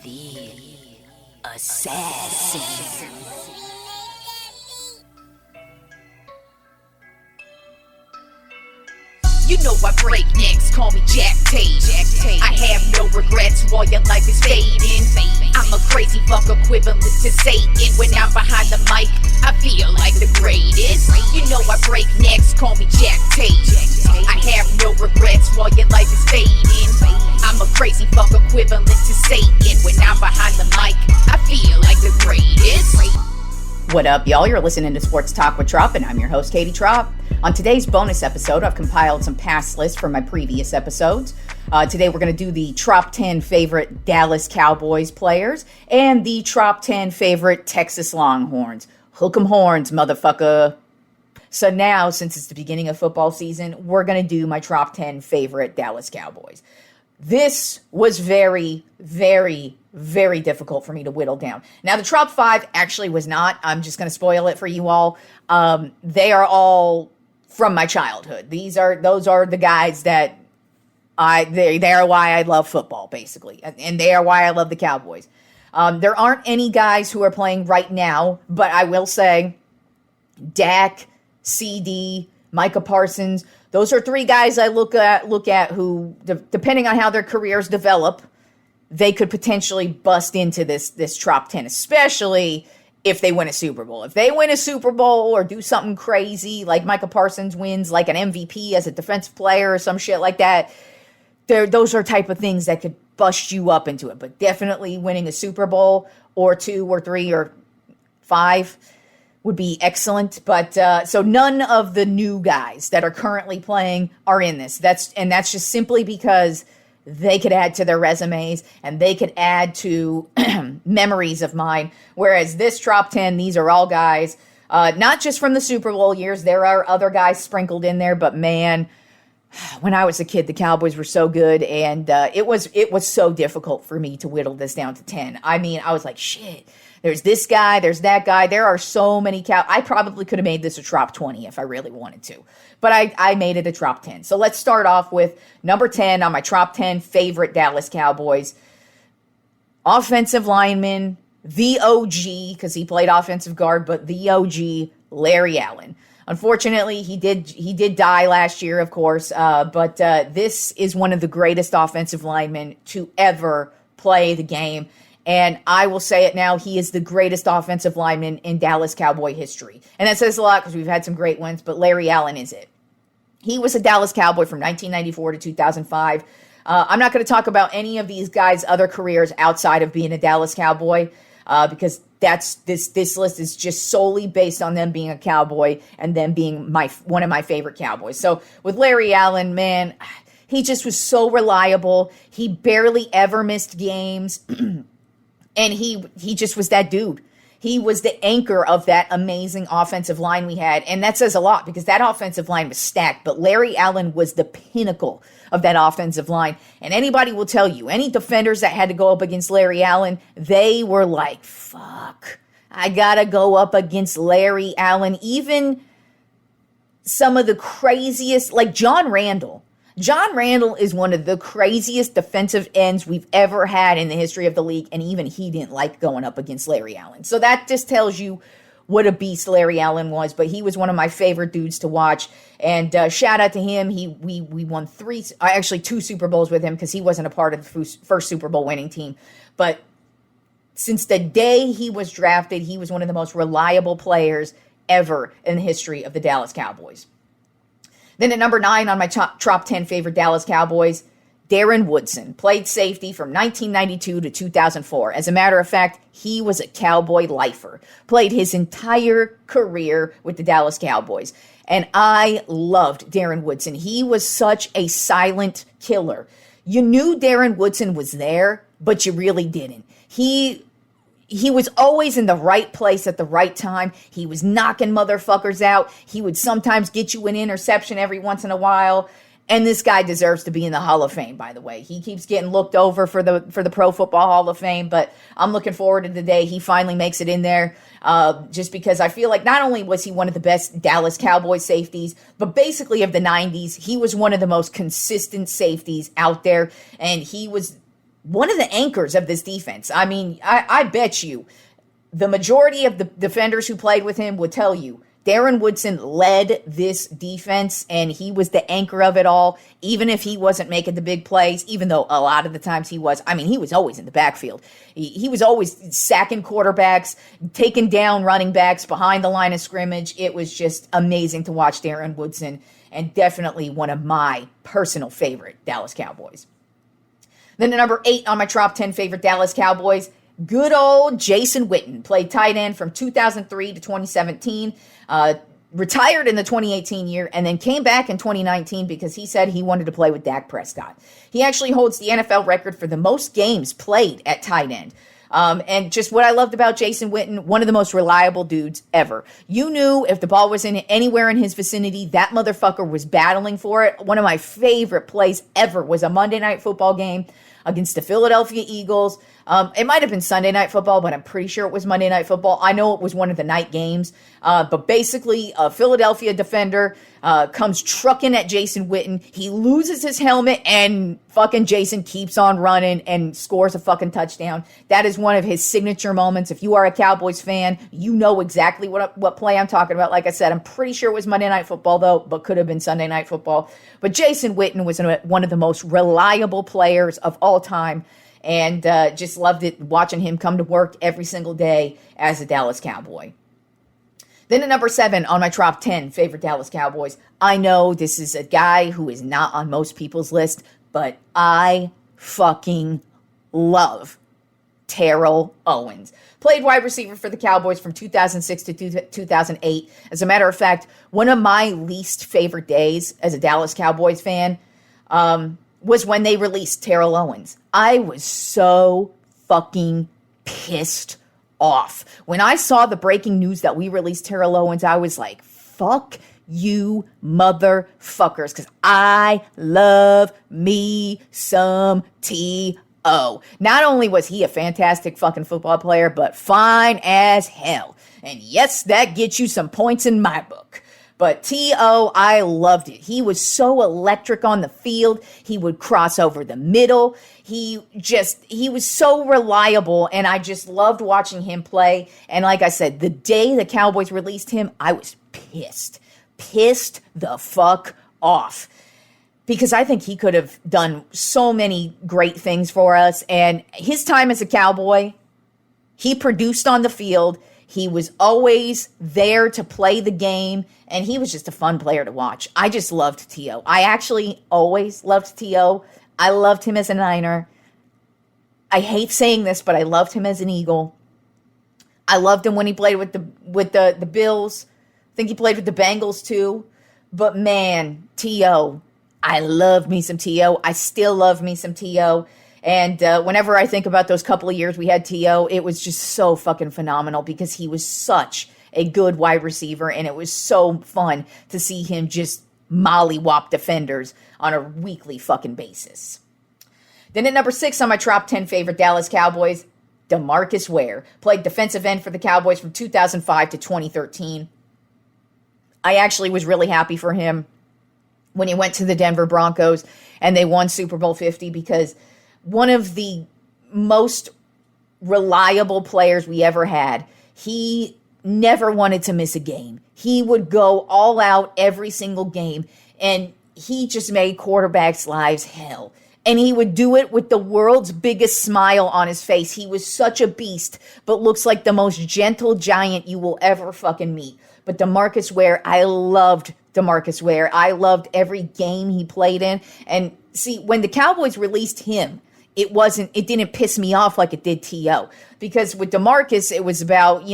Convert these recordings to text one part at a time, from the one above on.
The assassin. You know I break necks, call me Jack Tate. I have no regrets while your life is fading. I'm a crazy fuck equivalent to Satan. When I'm behind the mic, I feel like the greatest. You know I break necks, call me Jack Tate. I have no regrets while your life is fading. I'm a crazy fuck equivalent to Satan. When I'm behind the mic, I feel like the greatest. What up, y'all? You're listening to Sports Talk with Tropp, and I'm your host, Katie Tropp. On today's bonus episode, I've compiled some past lists from my previous episodes. Today, we're going to do the Tropp 10 favorite Dallas Cowboys players and the Tropp 10 favorite Texas Longhorns. Hook 'em horns, motherfucker. So now, since it's the beginning of football season, we're going to do my Tropp 10 favorite Dallas Cowboys. This was very, very, very difficult for me to whittle down. Now, the Tropp 5 actually was not. I'm just going to spoil it for you all. They are all from my childhood. Those are the guys that they are why I love football, basically. And they are why I love the Cowboys. There aren't any guys who are playing right now, but I will say Dak, CD, Micah Parsons, those are three guys I look at who, depending on how their careers develop, they could potentially bust into this Tropp 10, especially if they win a Super Bowl. If they win a Super Bowl or do something crazy, like Micah Parsons wins like an MVP as a defensive player or some shit like that, those are type of things that could bust you up into it. But definitely winning a Super Bowl or 2 or 3 or 5 would be excellent. But so none of the new guys that are currently playing are in this. That's just simply because they could add to their resumes and they could add to memories of mine. Whereas this Tropp 10, these are all guys, not just from the Super Bowl years. There are other guys sprinkled in there, but man, when I was a kid, the Cowboys were so good, and it was so difficult for me to whittle this down to 10. I mean, I was like, shit. There's this guy, there's that guy. There are so many I probably could have made this a Tropp 20 if I really wanted to. But I made it a Tropp 10. So let's start off with number 10 on my Tropp 10 favorite Dallas Cowboys. Offensive lineman, the OG, because he played offensive guard, but the OG, Larry Allen. Unfortunately, he did die last year, of course, but this is one of the greatest offensive linemen to ever play the game. And I will say it now, he is the greatest offensive lineman in Dallas Cowboy history. And that says a lot because we've had some great ones, but Larry Allen is it. He was a Dallas Cowboy from 1994 to 2005. I'm not going to talk about any of these guys' other careers outside of being a Dallas Cowboy because this list is just solely based on them being a Cowboy and them being one of my favorite Cowboys. So with Larry Allen, man, he just was so reliable. He barely ever missed games. And he just was that dude. He was the anchor of that amazing offensive line we had. And that says a lot because that offensive line was stacked. But Larry Allen was the pinnacle of that offensive line. And anybody will tell you, any defenders that had to go up against Larry Allen, they were like, fuck, I got to go up against Larry Allen. Even some of the craziest, like John Randall. John Randall is one of the craziest defensive ends we've ever had in the history of the league, and even he didn't like going up against Larry Allen. So that just tells you what a beast Larry Allen was, but he was one of my favorite dudes to watch, and shout out to him. We won 2 Super Bowls with him because he wasn't a part of the first Super Bowl winning team, but since the day he was drafted, he was one of the most reliable players ever in the history of the Dallas Cowboys. Then at number 9 on my Tropp 10 favorite Dallas Cowboys, Darren Woodson. Played safety from 1992 to 2004. As a matter of fact, he was a Cowboy lifer. Played his entire career with the Dallas Cowboys. And I loved Darren Woodson. He was such a silent killer. You knew Darren Woodson was there, but you really didn't. He was always in the right place at the right time. He was knocking motherfuckers out. He would sometimes get you an interception every once in a while. And this guy deserves to be in the Hall of Fame, by the way. He keeps getting looked over for the Pro Football Hall of Fame, but I'm looking forward to the day he finally makes it in there, just because I feel like not only was he one of the best Dallas Cowboys safeties, but basically of the 90s, he was one of the most consistent safeties out there, and he was one of the anchors of this defense. I mean, I bet you the majority of the defenders who played with him would tell you Darren Woodson led this defense, and he was the anchor of it all, even if he wasn't making the big plays, even though a lot of the times he was. I mean, he was always in the backfield. He was always sacking quarterbacks, taking down running backs behind the line of scrimmage. It was just amazing to watch Darren Woodson, and definitely one of my personal favorite Dallas Cowboys. Then at number 8 on my top 10 favorite Dallas Cowboys, good old Jason Witten. Played tight end from 2003 to 2017. Retired in the 2018 year and then came back in 2019 because he said he wanted to play with Dak Prescott. He actually holds the NFL record for the most games played at tight end. And just what I loved about Jason Witten, one of the most reliable dudes ever. You knew if the ball was anywhere in his vicinity, that motherfucker was battling for it. One of my favorite plays ever was a Monday Night Football game against the Philadelphia Eagles. It might have been Sunday Night Football, but I'm pretty sure it was Monday Night Football. I know it was one of the night games. But basically, a Philadelphia defender comes trucking at Jason Witten. He loses his helmet, and fucking Jason keeps on running and scores a fucking touchdown. That is one of his signature moments. If you are a Cowboys fan, you know exactly what play I'm talking about. Like I said, I'm pretty sure it was Monday Night Football, though, but could have been Sunday Night Football. But Jason Witten was one of the most reliable players of all time. And just loved it watching him come to work every single day as a Dallas Cowboy. Then at number 7 on my top 10 favorite Dallas Cowboys, I know this is a guy who is not on most people's list, but I fucking love Terrell Owens. Played wide receiver for the Cowboys from 2006 to 2008. As a matter of fact, one of my least favorite days as a Dallas Cowboys fan was when they released Terrell Owens. I was so fucking pissed off. When I saw the breaking news that we released Terrell Owens, I was like, fuck you motherfuckers, because I love me some T.O. Not only was he a fantastic fucking football player, but fine as hell. And yes, that gets you some points in my book. But T.O., I loved it. He was so electric on the field. He would cross over the middle. He was so reliable, and I just loved watching him play. And like I said, the day the Cowboys released him, I was pissed. Pissed the fuck off. Because I think he could have done so many great things for us. And his time as a Cowboy, he produced on the field. He was always there to play the game, and he was just a fun player to watch. I just loved T.O. I actually always loved T.O. I loved him as a Niner. I hate saying this, but I loved him as an Eagle. I loved him when he played with the Bills. I think he played with the Bengals too. But man, T.O., I loved me some T.O. I still love me some T.O. And whenever I think about those couple of years we had T.O., it was just so fucking phenomenal because he was such a good wide receiver, and it was so fun to see him just mollywop defenders on a weekly fucking basis. Then at number 6 on my top 10 favorite Dallas Cowboys, DeMarcus Ware. Played defensive end for the Cowboys from 2005 to 2013. I actually was really happy for him when he went to the Denver Broncos and they won Super Bowl 50 because one of the most reliable players we ever had. He never wanted to miss a game. He would go all out every single game, and he just made quarterbacks' lives hell. And he would do it with the world's biggest smile on his face. He was such a beast, but looks like the most gentle giant you will ever fucking meet. But DeMarcus Ware, I loved DeMarcus Ware. I loved every game he played in. And see, when the Cowboys released him, it didn't piss me off like it did T.O. Because with DeMarcus, it was about,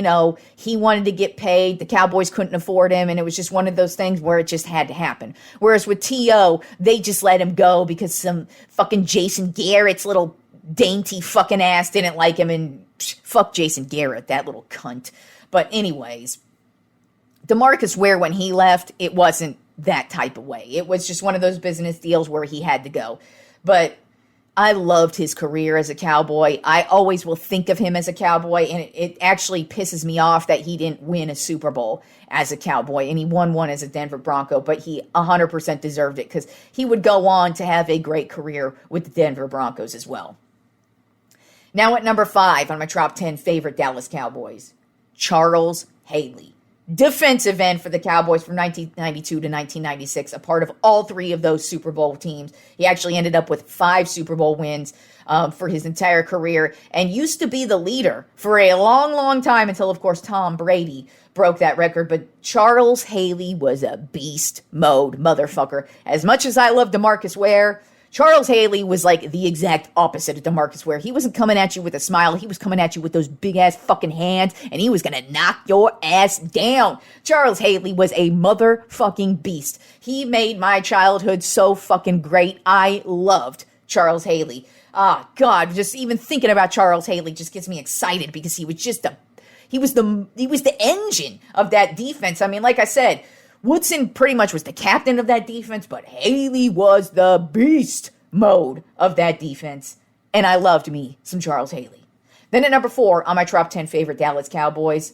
he wanted to get paid. The Cowboys couldn't afford him. And it was just one of those things where it just had to happen. Whereas with T.O., they just let him go because some fucking Jason Garrett's little dainty fucking ass didn't like him. And fuck Jason Garrett, that little cunt. But anyways, DeMarcus Ware, when he left, it wasn't that type of way. It was just one of those business deals where he had to go. But I loved his career as a Cowboy. I always will think of him as a Cowboy, and it actually pisses me off that he didn't win a Super Bowl as a Cowboy, and he won one as a Denver Bronco, but he 100% deserved it because he would go on to have a great career with the Denver Broncos as well. Now at number 5 on my top 10 favorite Dallas Cowboys, Charles Haley. Defensive end for the Cowboys from 1992 to 1996, a part of all 3 of those Super Bowl teams. He actually ended up with 5 Super Bowl wins for his entire career and used to be the leader for a long, long time until, of course, Tom Brady broke that record. But Charles Haley was a beast mode motherfucker. As much as I love DeMarcus Ware, Charles Haley was like the exact opposite of DeMarcus Ware. He wasn't coming at you with a smile. He was coming at you with those big-ass fucking hands, and he was going to knock your ass down. Charles Haley was a motherfucking beast. He made my childhood so fucking great. I loved Charles Haley. Oh, God, just even thinking about Charles Haley just gets me excited because he was just he was the engine of that defense. I mean, like I said, Woodson pretty much was the captain of that defense, but Haley was the beast mode of that defense. And I loved me some Charles Haley. Then at number 4 on my top 10 favorite Dallas Cowboys,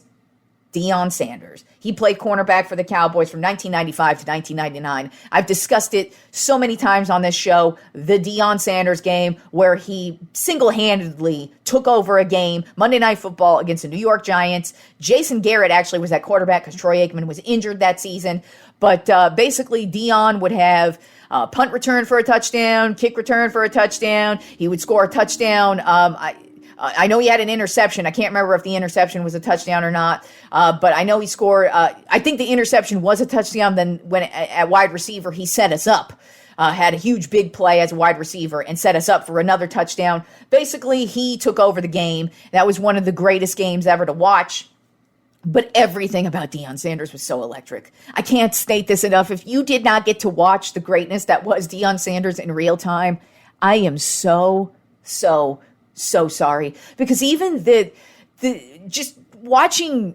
Deion Sanders. He played cornerback for the Cowboys from 1995 to 1999. I've discussed it so many times on this show, the Deion Sanders game where he single-handedly took over a game, Monday Night Football against the New York Giants. Jason Garrett actually was that quarterback because Troy Aikman was injured that season. But basically, Deion would have punt return for a touchdown, kick return for a touchdown. He would score a touchdown. I know he had an interception. I can't remember if the interception was a touchdown or not, but I know he scored. I think the interception was a touchdown. Then when at wide receiver, he set us up, had a huge big play as a wide receiver and set us up for another touchdown. Basically, he took over the game. That was one of the greatest games ever to watch. But everything about Deion Sanders was so electric. I can't state this enough. If you did not get to watch the greatness that was Deion Sanders in real time, I am so sorry, because even the just watching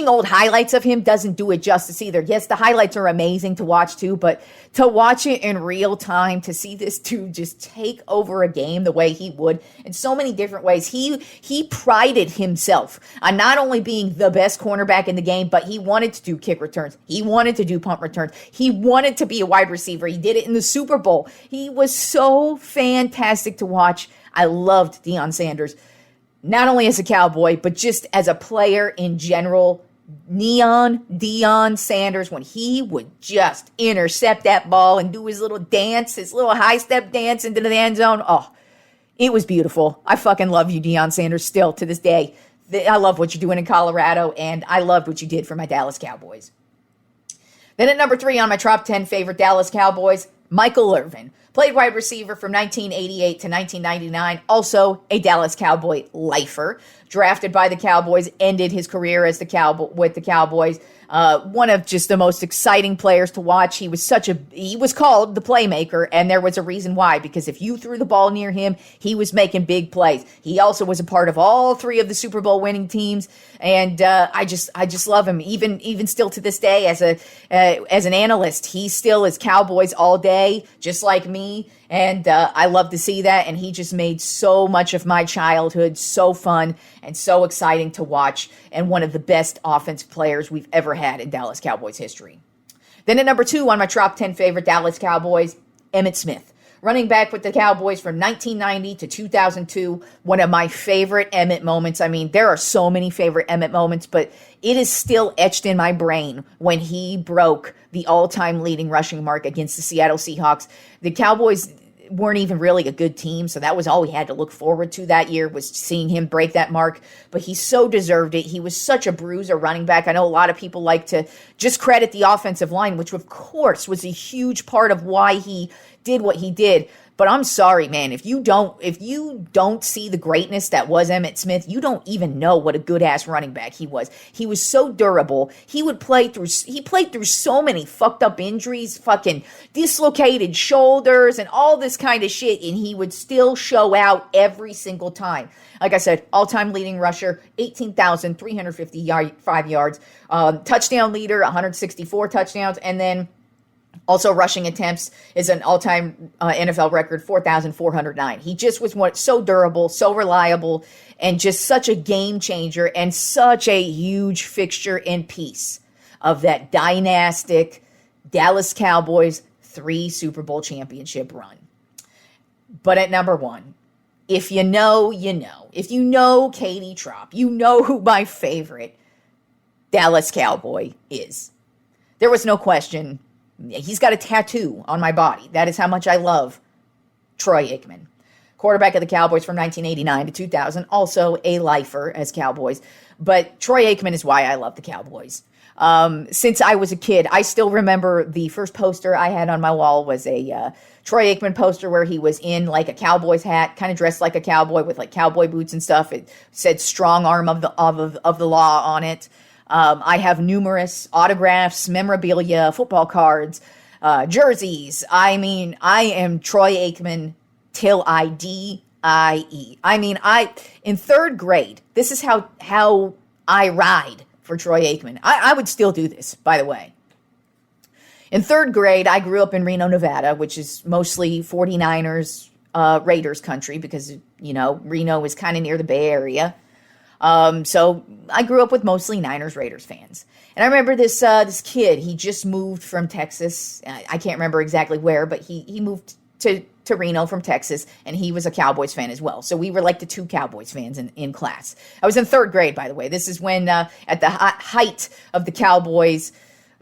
old highlights of him doesn't do it justice either. Yes, the highlights are amazing to watch too, but to watch it in real time, to see this dude just take over a game the way he would in so many different ways. He prided himself on not only being the best cornerback in the game, but he wanted to do kick returns. He wanted to do punt returns. He wanted to be a wide receiver. He did it in the Super Bowl. He was so fantastic to watch. I loved Deion Sanders, not only as a Cowboy, but just as a player in general. Deion Sanders, when he would just intercept that ball and do his little dance, his little high-step dance into the end zone. Oh, it was beautiful. I fucking love you, Deion Sanders, still to this day. I love what you're doing in Colorado, and I loved what you did for my Dallas Cowboys. Then at number 3 on my top 10 favorite Dallas Cowboys, Michael Irvin. Played wide receiver from 1988 to 1999. Also a Dallas Cowboy lifer. Drafted by the Cowboys, ended his career as with the Cowboys. One of just the most exciting players to watch. He was called the playmaker, and there was a reason why, because if you threw the ball near him, he was making big plays. He also was a part of all 3 of the Super Bowl winning teams, and I just love him. Even still to this day, as an analyst, he still is Cowboys all day, just like me. And I love to see that, and he just made so much of my childhood so fun and so exciting to watch, and one of the best offensive players we've ever had in Dallas Cowboys history. Then at number 2 on my top 10 favorite Dallas Cowboys, Emmitt Smith. Running back with the Cowboys from 1990 to 2002, one of my favorite Emmitt moments. I mean, there are so many favorite Emmitt moments, but it is still etched in my brain when he broke the all-time leading rushing mark against the Seattle Seahawks. The Cowboys weren't even really a good team, so that was all we had to look forward to that year, was seeing him break that mark. But he so deserved it. He was such a bruiser running back. I know a lot of people like to just credit the offensive line, which of course was a huge part of why he did what he did. But I'm sorry, man, if you don't see the greatness that was Emmitt Smith, you don't even know what a good-ass running back he was. He was so durable. He played through so many fucked up injuries, fucking dislocated shoulders and all this kind of shit, and he would still show out every single time. Like I said, all-time leading rusher, 18,355 yards, touchdown leader, 164 touchdowns, and then also rushing attempts is an all-time NFL record, 4,409. He just was so durable, so reliable, and just such a game changer and such a huge fixture and piece of that dynastic Dallas Cowboys 3 Super Bowl championship run. But at number 1, If you know, you know. If you know Katie Tropp, you know who my favorite Dallas Cowboy is. There was no question. He's got a tattoo on my body. That is how much I love Troy Aikman. Quarterback of the Cowboys from 1989 to 2000. Also a lifer as Cowboys. But Troy Aikman is why I love the Cowboys. Since I was a kid, I still remember the first poster I had on my wall was a Troy Aikman poster where he was in like a Cowboys hat, kind of dressed like a cowboy with like cowboy boots and stuff. It said "Strong Arm of the Law" on it. I have numerous autographs, memorabilia, football cards, jerseys. I mean, I am Troy Aikman till I die. I mean, in third grade, this is how I ride for Troy Aikman. I would still do this, by the way. In third grade, I grew up in Reno, Nevada, which is mostly 49ers, Raiders country because, you know, Reno is kind of near the Bay Area. So I grew up with mostly Niners, Raiders fans. And I remember this kid, he just moved from Texas. I can't remember exactly where, but he moved to Reno from Texas, and he was a Cowboys fan as well. So we were like the two Cowboys fans in class. I was in third grade, by the way. This is when, at the height of the Cowboys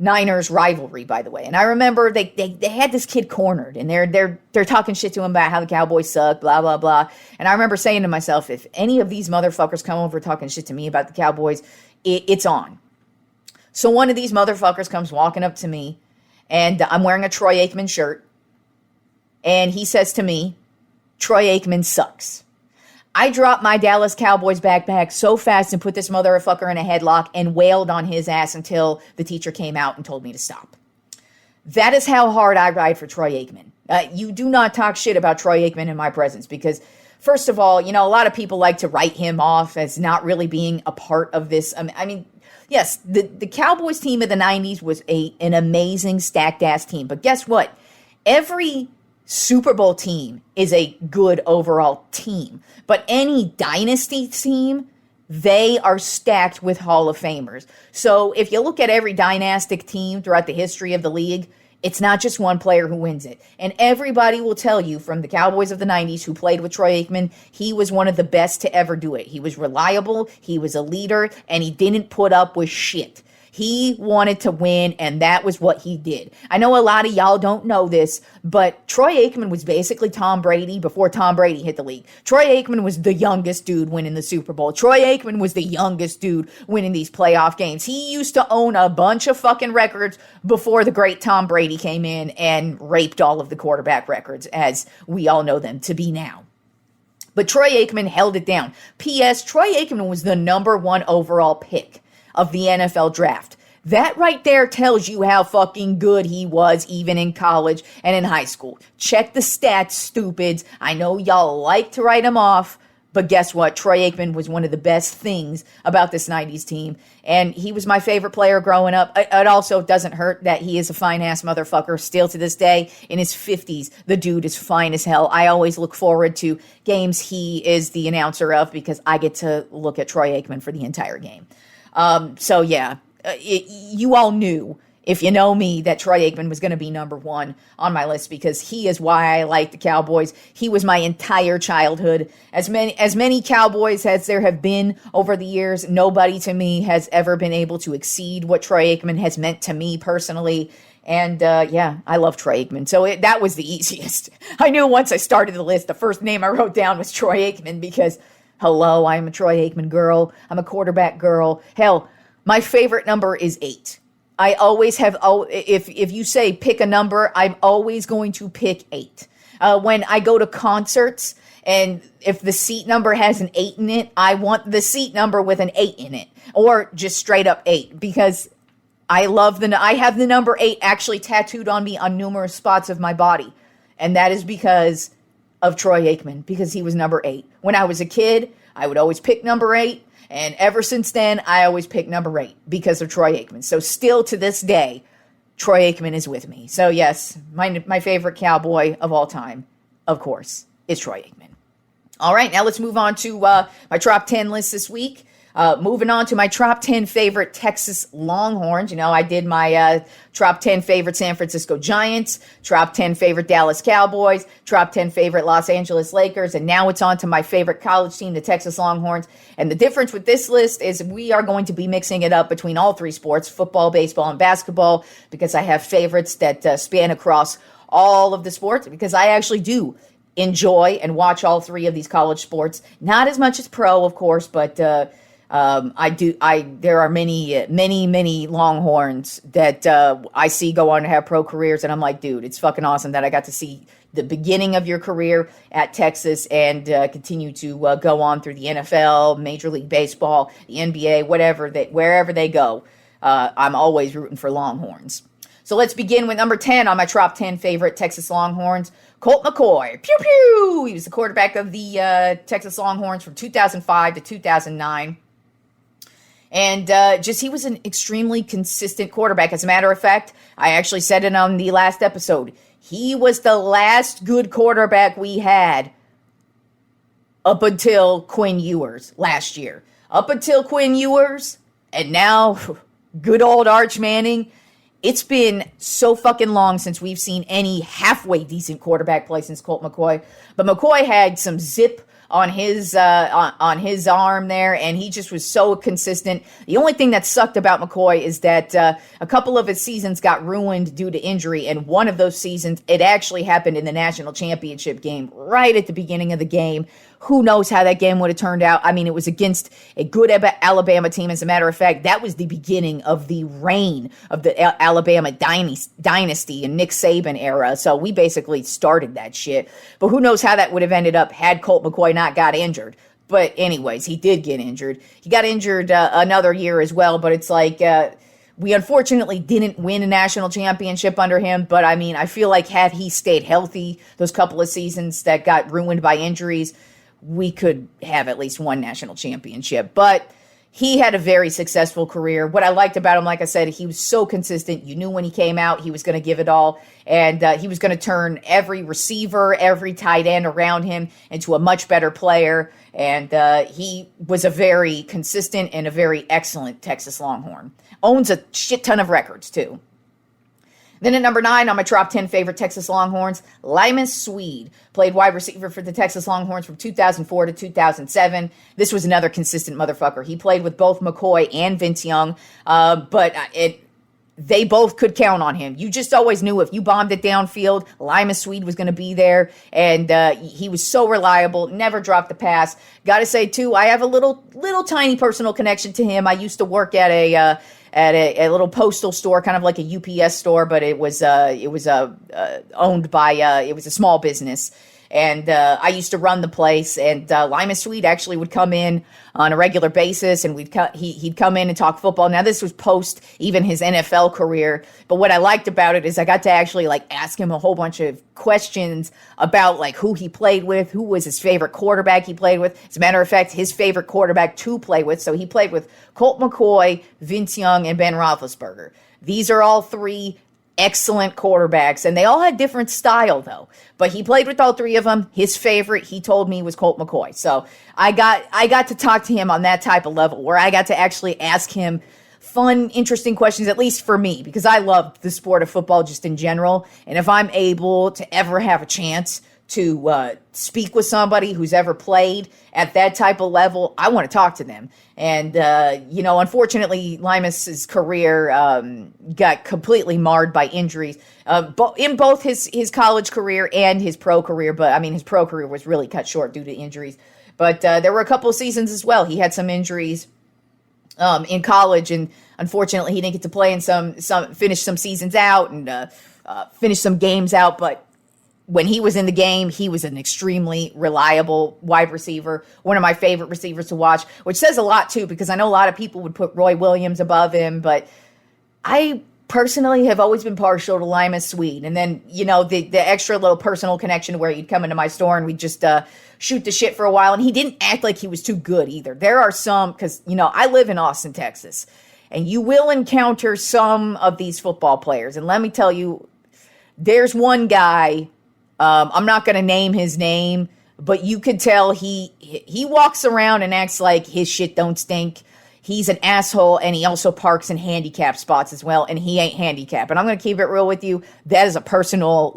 Niners rivalry, by the way. And I remember they had this kid cornered, and they're talking shit to him about how the Cowboys suck, blah, blah, blah. And I remember saying to myself, if any of these motherfuckers come over talking shit to me about the Cowboys, it's on. So one of these motherfuckers comes walking up to me, and I'm wearing a Troy Aikman shirt. And he says to me, Troy Aikman sucks. I dropped my Dallas Cowboys backpack so fast and put this motherfucker in a headlock and wailed on his ass until the teacher came out and told me to stop. That is how hard I ride for Troy Aikman. You do not talk shit about Troy Aikman in my presence because, first of all, you know, a lot of people like to write him off as not really being a part of this. I mean, yes, the Cowboys team of the 90s was an amazing stacked-ass team. But guess what? Every Super Bowl team is a good overall team. But any dynasty team, they are stacked with Hall of Famers. So if you look at every dynastic team throughout the history of the league, it's not just one player who wins it. And everybody will tell you from the Cowboys of the 90s who played with Troy Aikman, he was one of the best to ever do it. He was reliable, he was a leader, and he didn't put up with shit. He wanted to win, and that was what he did. I know a lot of y'all don't know this, but Troy Aikman was basically Tom Brady before Tom Brady hit the league. Troy Aikman was the youngest dude winning the Super Bowl. Troy Aikman was the youngest dude winning these playoff games. He used to own a bunch of fucking records before the great Tom Brady came in and raped all of the quarterback records, as we all know them to be now. But Troy Aikman held it down. P.S. Troy Aikman was the number 1 overall pick of the NFL draft. That right there tells you how fucking good he was even in college and in high school. Check the stats, stupids. I know y'all like to write him off, but guess what? Troy Aikman was one of the best things about this 90s team, and he was my favorite player growing up. It also doesn't hurt that he is a fine-ass motherfucker still to this day. In his 50s, the dude is fine as hell. I always look forward to games he is the announcer of because I get to look at Troy Aikman for the entire game. So yeah, you all knew, if you know me, that Troy Aikman was going to be number 1 on my list because he is why I like the Cowboys. He was my entire childhood. As many Cowboys as there have been over the years, nobody to me has ever been able to exceed what Troy Aikman has meant to me personally. And yeah, I love Troy Aikman. So that was the easiest. I knew once I started the list, the first name I wrote down was Troy Aikman because hello, I'm a Troy Aikman girl. I'm a quarterback girl. Hell, my favorite number is 8. I always have, if you say pick a number, I'm always going to pick 8. When I go to concerts and if the seat number has an 8 in it, I want the seat number with an 8 in it or just straight up 8 because I have the number 8 actually tattooed on me on numerous spots of my body. And that is because of Troy Aikman because he was number 8. When I was a kid, I would always pick number 8. And ever since then, I always pick number 8 because of Troy Aikman. So still to this day, Troy Aikman is with me. So yes, my favorite Cowboy of all time, of course, is Troy Aikman. All right, now let's move on to my top 10 list this week. Moving on to my top 10 favorite Texas Longhorns. I did my top 10 favorite San Francisco Giants, top 10 favorite Dallas Cowboys, top 10 favorite Los Angeles Lakers, and now it's on to my favorite college team, the Texas Longhorns. And the difference with this list is we are going to be mixing it up between all three sports, football, baseball, and basketball, because I have favorites that span across all of the sports, because I actually do enjoy and watch all three of these college sports. Not as much as pro, of course, but there are many Longhorns that I see go on to have pro careers, and I'm like, dude, it's fucking awesome that I got to see the beginning of your career at Texas and continue to go on through the NFL, Major League Baseball, the NBA, wherever they go. I'm always rooting for Longhorns. So let's begin with number 10 on my top 10 favorite Texas Longhorns, Colt McCoy. Pew pew! He was the quarterback of the Texas Longhorns from 2005 to 2009. And he was an extremely consistent quarterback. As a matter of fact, I actually said it on the last episode. He was the last good quarterback we had up until Quinn Ewers last year. Up until Quinn Ewers, and now good old Arch Manning. It's been so fucking long since we've seen any halfway decent quarterback play since Colt McCoy. But McCoy had some zip on his arm there, and he just was so consistent. The only thing that sucked about McCoy is that a couple of his seasons got ruined due to injury, and one of those seasons, it actually happened in the national championship game, right at the beginning of the game. Who knows how that game would have turned out? I mean, it was against a good Alabama team. As a matter of fact, that was the beginning of the reign of the Alabama dynasty and Nick Saban era. So we basically started that shit. But who knows how that would have ended up had Colt McCoy not got injured. But anyways, he did get injured. He got injured another year as well. But it's like we unfortunately didn't win a national championship under him. But I mean, I feel like had he stayed healthy those couple of seasons that got ruined by injuries, we could have at least one national championship. But he had a very successful career. What I liked about him, like I said, he was so consistent. You knew when he came out, he was going to give it all. And he was going to turn every receiver, every tight end around him into a much better player. And he was a very consistent and a very excellent Texas Longhorn. Owns a shit ton of records, too. Then at number 9 on my top 10 favorite Texas Longhorns, Limas Swede. Played wide receiver for the Texas Longhorns from 2004 to 2007. This was another consistent motherfucker. He played with both McCoy and Vince Young, but they both could count on him. You just always knew if you bombed it downfield, Limas Swede was going to be there, and he was so reliable, never dropped the pass. Got to say, too, I have a little tiny personal connection to him. I used to work at a little postal store, kind of like a UPS store, but it was owned by it was a small business, and I used to run the place. And Limas Swede actually would come in on a regular basis, and he'd come in and talk football. Now this was post even his NFL career, but what I liked about it is I got to actually ask him a whole bunch of questions about who he played with, who was his favorite quarterback he played with. As a matter of fact, his favorite quarterback to play with. So he played with Colt McCoy, Vince Young, and Ben Roethlisberger. These are all three excellent quarterbacks, and they all had different style, though. But he played with all three of them. His favorite, he told me, was Colt McCoy. So I got to talk to him on that type of level, where I got to actually ask him fun, interesting questions, at least for me, because I love the sport of football just in general. And if I'm able to ever have a chance to speak with somebody who's ever played at that type of level, I want to talk to them. And, unfortunately, Limas's career got completely marred by injuries in both his college career and his pro career. But, I mean, his pro career was really cut short due to injuries. But there were a couple of seasons as well. He had some injuries in college, and unfortunately, he didn't get to play in finish some seasons out and finish some games out. But when he was in the game, he was an extremely reliable wide receiver, one of my favorite receivers to watch, which says a lot, too, because I know a lot of people would put Roy Williams above him, but I personally have always been partial to Limas Swede. And then, the extra little personal connection where he'd come into my store and we'd just shoot the shit for a while, and he didn't act like he was too good either. There are some, because, I live in Austin, Texas, and you will encounter some of these football players, and let me tell you, there's one guy, I'm not going to name his name, but you could tell he walks around and acts like his shit don't stink. He's an asshole, and he also parks in handicap spots as well, and he ain't handicapped. And I'm going to keep it real with you. That is a personal,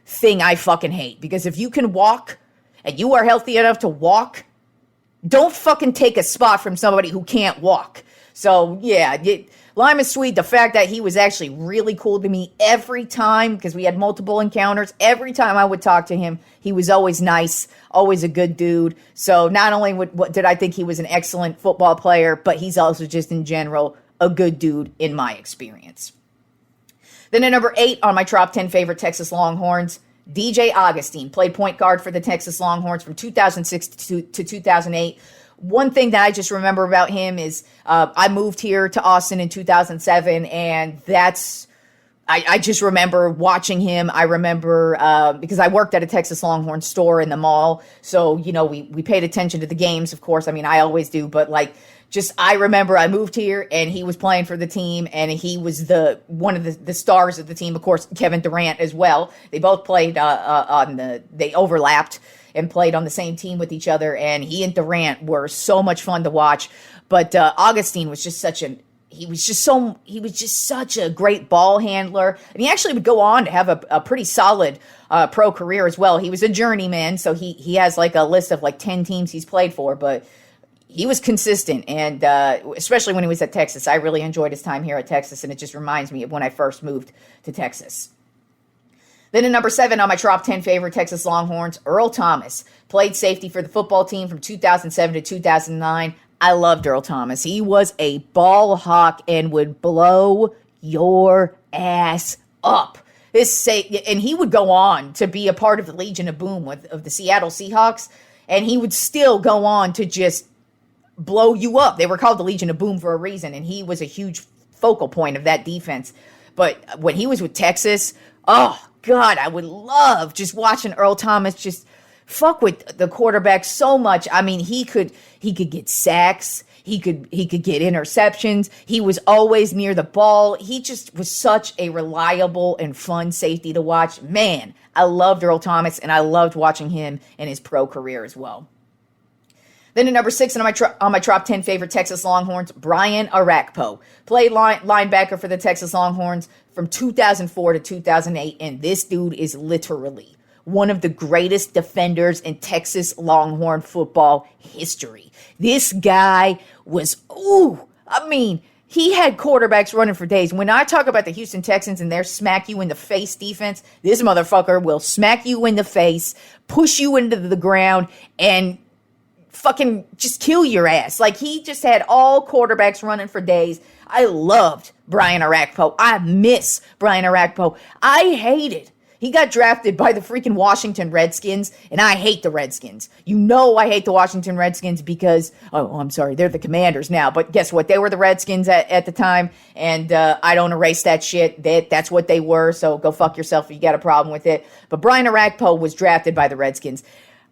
thing I fucking hate. Because if you can walk, and you are healthy enough to walk, don't fucking take a spot from somebody who can't walk. So, yeah, Lima Sweet, the fact that he was actually really cool to me every time, because we had multiple encounters, every time I would talk to him, he was always nice, always a good dude. So not only did I think he was an excellent football player, but he's also just in general a good dude in my experience. Then at number 8 on my top 10 favorite Texas Longhorns, DJ Augustine, played point guard for the Texas Longhorns from 2006 to 2008. One thing that I just remember about him is I moved here to Austin in 2007, and I just remember watching him. I remember because I worked at a Texas Longhorn store in the mall, so we paid attention to the games, of course. I mean, I always do, but I remember I moved here and he was playing for the team, and he was one of the stars of the team. Of course, Kevin Durant as well. They both played they overlapped and played on the same team with each other, and he and Durant were so much fun to watch. But Augustine was just such a great ball handler, and he actually would go on to have a pretty solid pro career as well. He was a journeyman, so he has a list of 10 teams he's played for, but he was consistent, and especially when he was at Texas. I really enjoyed his time here at Texas, and it just reminds me of when I first moved to Texas. Then at number 7 on my top 10 favorite Texas Longhorns, Earl Thomas, played safety for the football team from 2007 to 2009. I loved Earl Thomas. He was a ball hawk and would blow your ass up. And he would go on to be a part of the Legion of Boom of the Seattle Seahawks, and he would still go on to just blow you up. They were called the Legion of Boom for a reason, and he was a huge focal point of that defense. But when he was with Texas, oh God, I would love just watching Earl Thomas just fuck with the quarterback so much. I mean, he could get sacks. He could get interceptions. He was always near the ball. He just was such a reliable and fun safety to watch. Man, I loved Earl Thomas, and I loved watching him in his pro career as well. Then at number 6 on my top 10 favorite Texas Longhorns, Brian Arakpo, played linebacker for the Texas Longhorns from 2004 to 2008, and this dude is literally one of the greatest defenders in Texas Longhorn football history. This guy was, he had quarterbacks running for days. When I talk about the Houston Texans and their smack you in the face defense, this motherfucker will smack you in the face, push you into the ground, and fucking just kill your ass. He just had all quarterbacks running for days. I loved Brian Arakpo. I miss Brian Arakpo. I hated. He got drafted by the freaking Washington Redskins, and I hate the Redskins. I hate the Washington Redskins because, I'm sorry, they're the Commanders now, but guess what? They were the Redskins at the time, and I don't erase that shit. That's what they were, so go fuck yourself if you got a problem with it. But Brian Arakpo was drafted by the Redskins.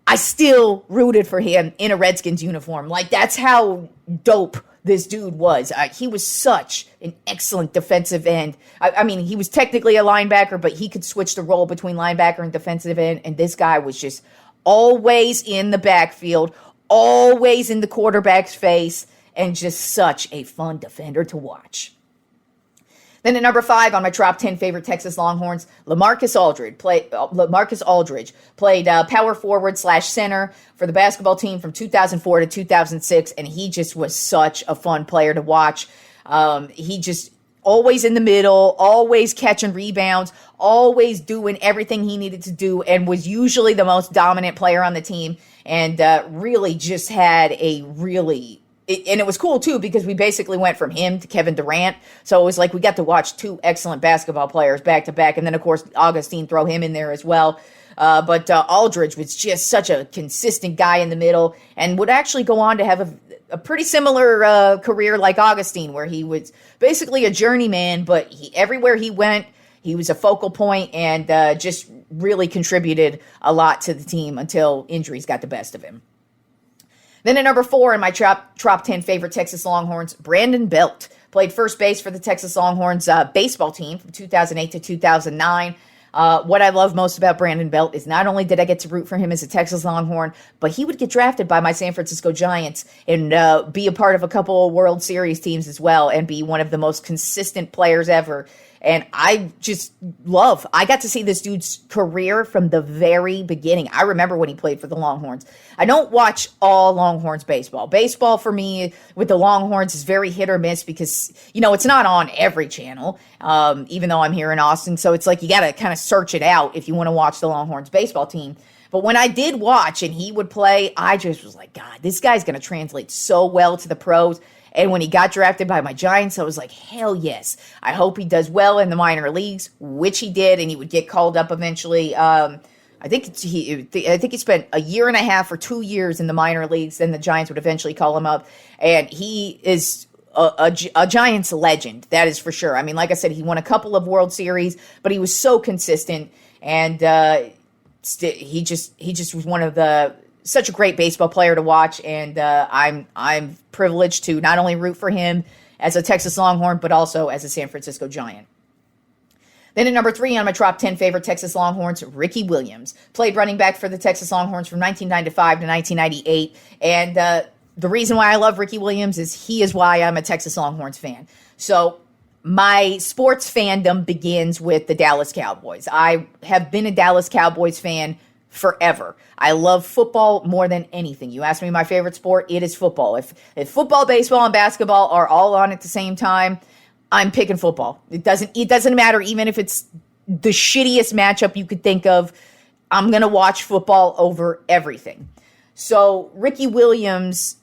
I still rooted for him in a Redskins uniform. That's how dope this dude was. He was such an excellent defensive end. I mean, he was technically a linebacker, but he could switch the role between linebacker and defensive end, and this guy was just always in the backfield, always in the quarterback's face, and just such a fun defender to watch. Then at number 5 on my top 10 favorite Texas Longhorns, LaMarcus Aldridge played power forward / center for the basketball team from 2004 to 2006, and he just was such a fun player to watch. He just always in the middle, always catching rebounds, always doing everything he needed to do, and was usually the most dominant player on the team, and really just had and it was cool, too, because we basically went from him to Kevin Durant. So it was we got to watch 2 excellent basketball players back to back. And then, of course, Augustine, throw him in there as well. But Aldridge was just such a consistent guy in the middle and would actually go on to have a pretty similar career like Augustine, where he was basically a journeyman. But everywhere he went, he was a focal point and just really contributed a lot to the team until injuries got the best of him. Then at number 4 in my top 10 favorite Texas Longhorns, Brandon Belt played first base for the Texas Longhorns baseball team from 2008 to 2009. What I love most about Brandon Belt is not only did I get to root for him as a Texas Longhorn, but he would get drafted by my San Francisco Giants and be a part of a couple of World Series teams as well and be one of the most consistent players ever. And I got to see this dude's career from the very beginning. I remember when he played for the Longhorns. I don't watch all Longhorns baseball. Baseball for me with the Longhorns is very hit or miss because, it's not on every channel, even though I'm here in Austin. So it's like you got to kind of search it out if you want to watch the Longhorns baseball team. But when I did watch and he would play, I just was like, God, this guy's going to translate so well to the pros. And when he got drafted by my Giants, I was like, hell yes. I hope he does well in the minor leagues, which he did, and he would get called up eventually. I think he spent a year and a half or 2 years in the minor leagues, then the Giants would eventually call him up. And he is a Giants legend, that is for sure. I mean, like I said, he won a couple of World Series, but he was so consistent, and he just was one of such a great baseball player to watch, and I'm privileged to not only root for him as a Texas Longhorn, but also as a San Francisco Giant. Then at number 3 on my top 10 favorite Texas Longhorns, Ricky Williams. Played running back for the Texas Longhorns from 1995 to 1998, and the reason why I love Ricky Williams is he is why I'm a Texas Longhorns fan. So my sports fandom begins with the Dallas Cowboys. I have been a Dallas Cowboys fan forever. I love football more than anything. You ask me my favorite sport, it is football. If football, baseball, and basketball are all on at the same time, I'm picking football. It doesn't matter even if it's the shittiest matchup you could think of. I'm going to watch football over everything. So Ricky Williams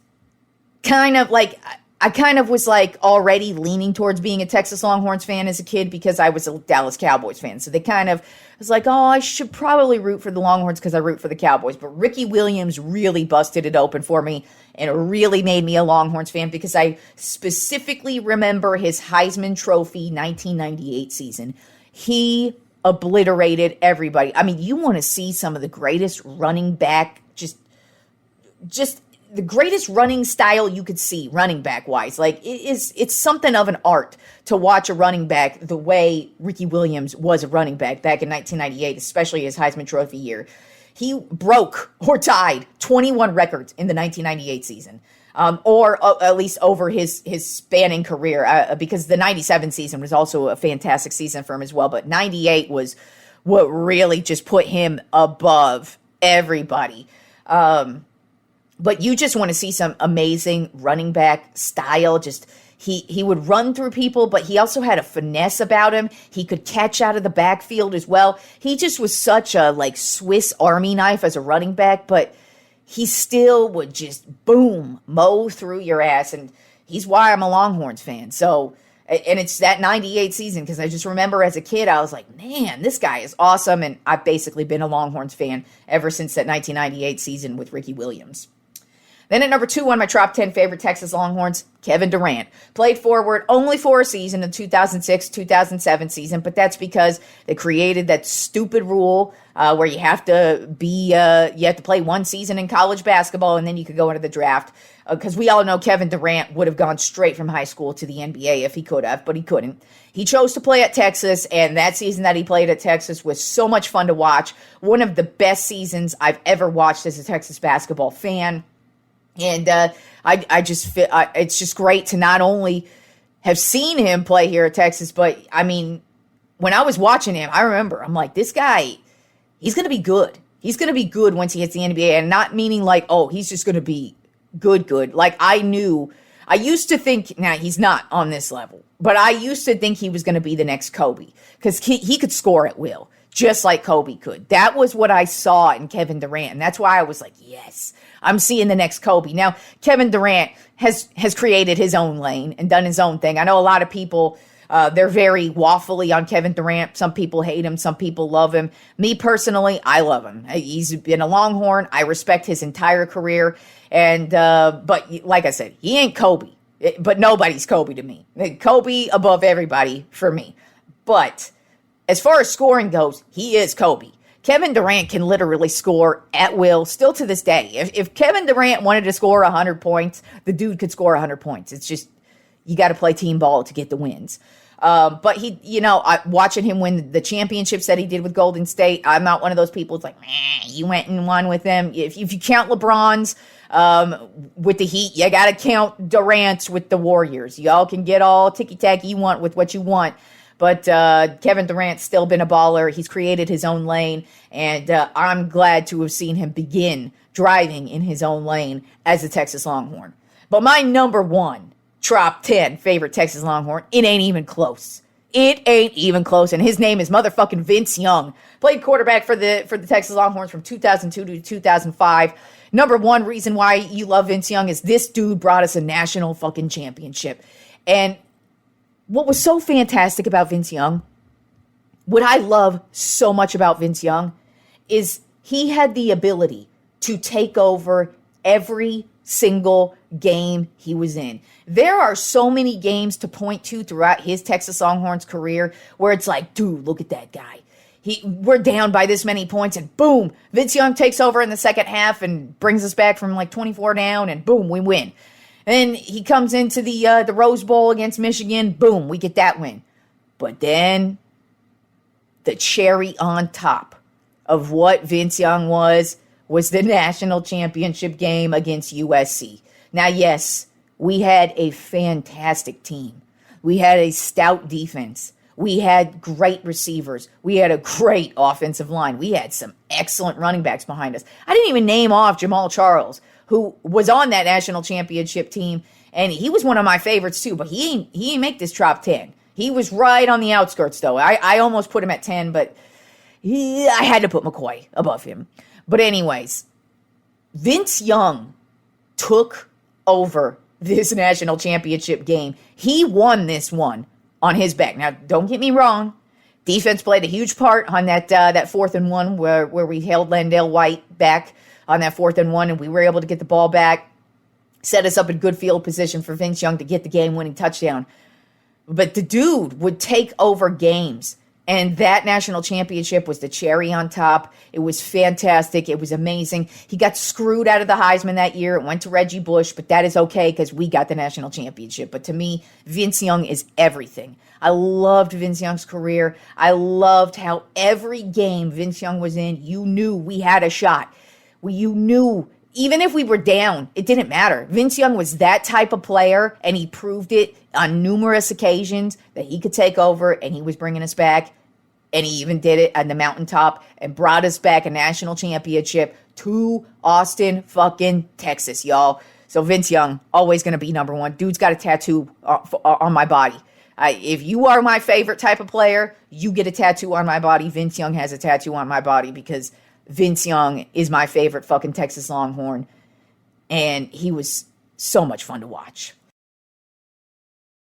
I kind of was like already leaning towards being a Texas Longhorns fan as a kid because I was a Dallas Cowboys fan. So they kind of was like, oh, I should probably root for the Longhorns because I root for the Cowboys. But Ricky Williams really busted it open for me and really made me a Longhorns fan because I specifically remember his Heisman Trophy 1998 season. He obliterated everybody. I mean, you want to see some of the greatest running back, just the greatest running style you could see, running back wise. Like it's something of an art to watch a running back the way Ricky Williams was a running back back in 1998, especially his Heisman Trophy year. He broke or tied 21 records in the 1998 season, or at least over his spanning career, because the 97 season was also a fantastic season for him as well. But 98 was what really just put him above everybody. But you just want to see some amazing running back style. Just he would run through people, but he also had a finesse about him. He could catch out of the backfield as well. He just was such a Swiss Army knife as a running back, but he still would just mow through your ass. And he's why I'm a Longhorns fan. So, and it's that 98 season because I just remember as a kid, I was like, man, this guy is awesome. And I've basically been a Longhorns fan ever since that 1998 season with Ricky Williams. Then at number 2 on my top 10 favorite Texas Longhorns, Kevin Durant. Played forward only for a season, the 2006-2007 season, but that's because they created that stupid rule where you have to play one season in college basketball and then you could go into the draft. Because we all know Kevin Durant would have gone straight from high school to the NBA if he could have, but he couldn't. He chose to play at Texas, and that season that he played at Texas was so much fun to watch. One of the best seasons I've ever watched as a Texas basketball fan. And I just feel it's just great to not only have seen him play here at Texas, but I mean, when I was watching him, I remember I'm like, this guy, he's going to be good. He's going to be good once he hits the NBA, and not meaning he's just going to be good. Like I used to think, now he's not on this level, but I used to think he was going to be the next Kobe because he could score at will, just like Kobe could. That was what I saw in Kevin Durant, and that's why I was like, yes, I'm seeing the next Kobe. Now, Kevin Durant has created his own lane and done his own thing. I know a lot of people, they're very waffly on Kevin Durant. Some people hate him. Some people love him. Me personally, I love him. He's been a Longhorn. I respect his entire career. And but like I said, he ain't Kobe. But nobody's Kobe to me. Kobe above everybody for me. But as far as scoring goes, he is Kobe. Kevin Durant can literally score at will still to this day. If Kevin Durant wanted to score 100 points, the dude could score 100 points. It's just, you got to play team ball to get the wins. But watching him win the championships that he did with Golden State, I'm not one of those people. It's like, man, you went and won with them. If you count LeBron's with the Heat, you got to count Durant's with the Warriors. Y'all can get all ticky-tacky you want with what you want. But Kevin Durant's still been a baller. He's created his own lane, and I'm glad to have seen him begin driving in his own lane as a Texas Longhorn. But my number one Trop 10 favorite Texas Longhorn, it ain't even close. It ain't even close, and his name is motherfucking Vince Young. Played quarterback for the Texas Longhorns from 2002 to 2005. Number one reason why you love Vince Young is this dude brought us a national fucking championship. And what was so fantastic about Vince Young, what I love so much about Vince Young, is he had the ability to take over every single game he was in. There are so many games to point to throughout his Texas Longhorns career where it's like, dude, look at that guy. We're down by this many points, and boom, Vince Young takes over in the second half and brings us back from like 24 down, and boom, we win. And he comes into the Rose Bowl against Michigan. Boom, we get that win. But then the cherry on top of what Vince Young was the national championship game against USC. Now, yes, we had a fantastic team. We had a stout defense. We had great receivers. We had a great offensive line. We had some excellent running backs behind us. I didn't even name off Jamal Charles, who was on that national championship team, and he was one of my favorites too, but he ain't make this top 10. He was right on the outskirts, though. I almost put him at 10, but I had to put McCoy above him. But anyways, Vince Young took over this national championship game. He won this one on his back. Now, don't get me wrong. Defense played a huge part on that 4th and 1 where we held Landale White back on that 4th and 1, and we were able to get the ball back, set us up in good field position for Vince Young to get the game-winning touchdown. But the dude would take over games, and that national championship was the cherry on top. It was fantastic. It was amazing. He got screwed out of the Heisman that year. It went to Reggie Bush, but that is okay because we got the national championship. But to me, Vince Young is everything. I loved Vince Young's career. I loved how every game Vince Young was in, you knew we had a shot. You knew, even if we were down, it didn't matter. Vince Young was that type of player, and he proved it on numerous occasions that he could take over, and he was bringing us back. And he even did it on the mountaintop and brought us back a national championship to Austin, fucking Texas, y'all. So Vince Young, always going to be number one. Dude's got a tattoo on my body. If you are my favorite type of player, you get a tattoo on my body. Vince Young has a tattoo on my body because Vince Young is my favorite fucking Texas Longhorn. And he was so much fun to watch.